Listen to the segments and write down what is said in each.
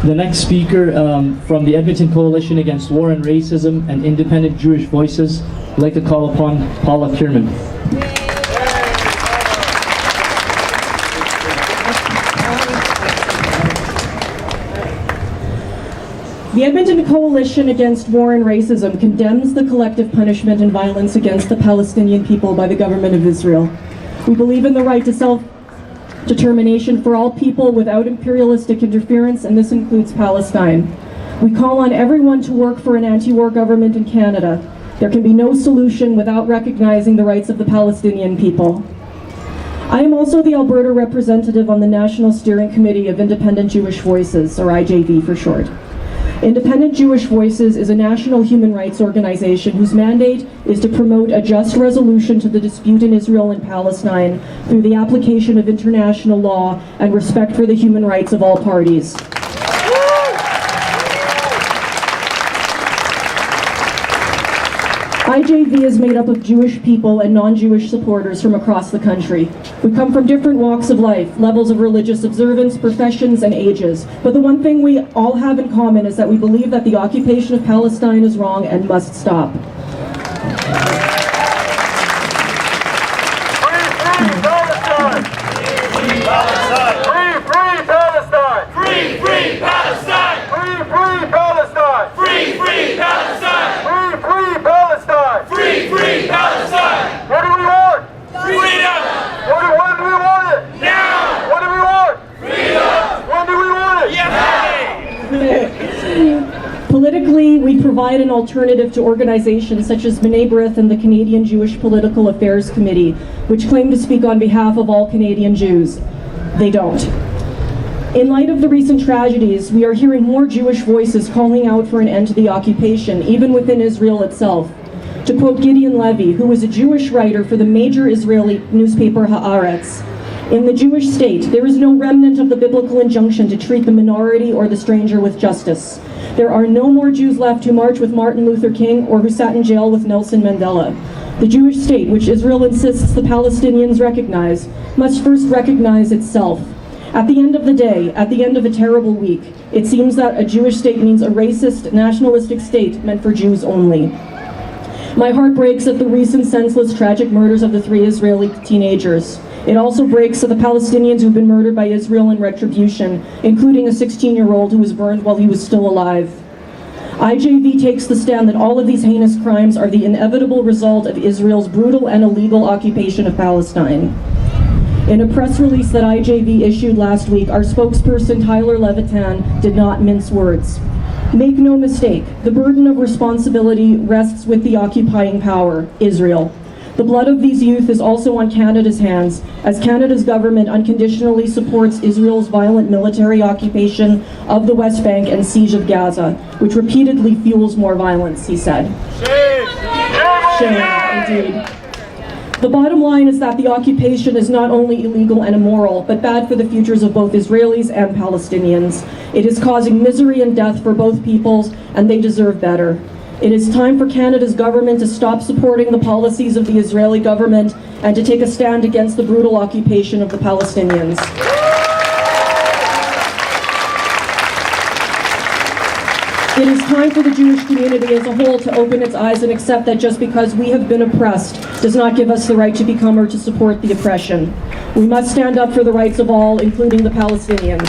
The next speaker from the Edmonton Coalition Against War and Racism and Independent Jewish Voices, I'd like to call upon Paula Kirman. The Edmonton Coalition Against War and Racism condemns the collective punishment and violence against the Palestinian people by the government of Israel. We believe in the right to self-determination for all people without imperialistic interference, and this includes Palestine. We call on everyone to work for an anti-war government in Canada. There can be no solution without recognizing the rights of the Palestinian people. I am also the Alberta representative on the National Steering Committee of Independent Jewish Voices, or IJV for short. Independent Jewish Voices is a national human rights organization whose mandate is to promote a just resolution to the dispute in Israel and Palestine through the application of international law and respect for the human rights of all parties. IJV is made up of Jewish people and non-Jewish supporters from across the country. We come from different walks of life, levels of religious observance, professions, and ages. But the one thing we all have in common is that we believe that the occupation of Palestine is wrong and must stop. Politically, we provide an alternative to organizations such as B'nai B'rith and the Canadian Jewish Political Affairs Committee, which claim to speak on behalf of all Canadian Jews. They don't. In light of the recent tragedies, we are hearing more Jewish voices calling out for an end to the occupation, even within Israel itself. To quote Gideon Levy, who was a Jewish writer for the major Israeli newspaper Haaretz, "In the Jewish state, there is no remnant of the biblical injunction to treat the minority or the stranger with justice. There are no more Jews left who marched with Martin Luther King or who sat in jail with Nelson Mandela. The Jewish state, which Israel insists the Palestinians recognize, must first recognize itself. At the end of the day, at the end of a terrible week, it seems that a Jewish state means a racist, nationalistic state meant for Jews only. My heart breaks at the recent senseless, tragic murders of the 3 Israeli teenagers. It also breaks at the Palestinians who've been murdered by Israel in retribution, including a 16-year-old who was burned while he was still alive. IJV takes the stand that all of these heinous crimes are the inevitable result of Israel's brutal and illegal occupation of Palestine. In a press release that IJV issued last week, our spokesperson Tyler Levitan did not mince words. Make no mistake, the burden of responsibility rests with the occupying power, Israel. The blood of these youth is also on Canada's hands, as Canada's government unconditionally supports Israel's violent military occupation of the West Bank and siege of Gaza, which repeatedly fuels more violence, he said. Shame, indeed. The bottom line is that the occupation is not only illegal and immoral, but bad for the futures of both Israelis and Palestinians. It is causing misery and death for both peoples, and they deserve better. It is time for Canada's government to stop supporting the policies of the Israeli government and to take a stand against the brutal occupation of the Palestinians. It is time for the Jewish community as a whole to open its eyes and accept that just because we have been oppressed does not give us the right to become or to support the oppression. We must stand up for the rights of all, including the Palestinians.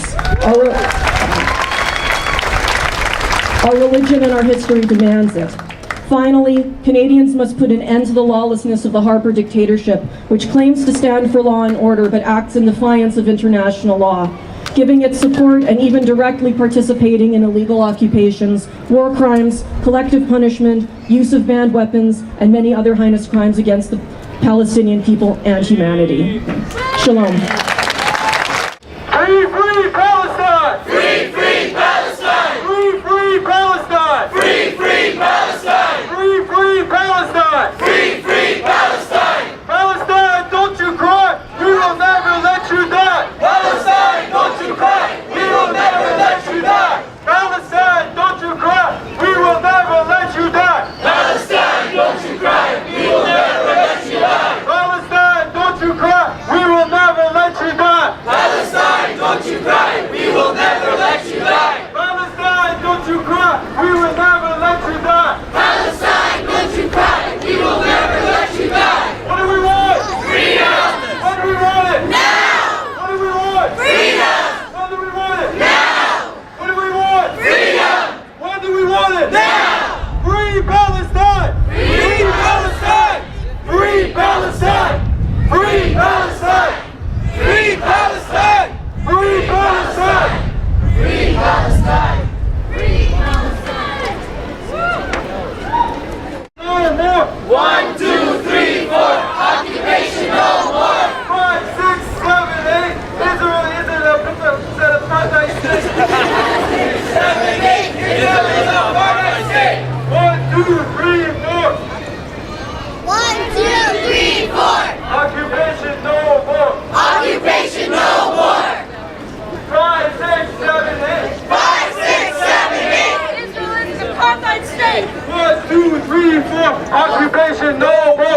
Our religion and our history demands it. Finally, Canadians must put an end to the lawlessness of the Harper dictatorship, which claims to stand for law and order but acts in defiance of international law, giving its support and even directly participating in illegal occupations, war crimes, collective punishment, use of banned weapons, and many other heinous crimes against the Palestinian people and humanity. Shalom. Free, free Palestine! Free, free Palestine! Free, free Palestine! Free, free Palestine! Free, free Palestine! Free, free Palestine! Palestine, don't you cry! We will never let you die! Palestine, don't you cry! We will never let you die! Palestine, don't you cry! We will never let you die! Palestine, don't you cry! We will never let you die! Palestine, don't you cry! We will never let you die! Palestine, don't you cry! We will never let you die! for occupation, no more.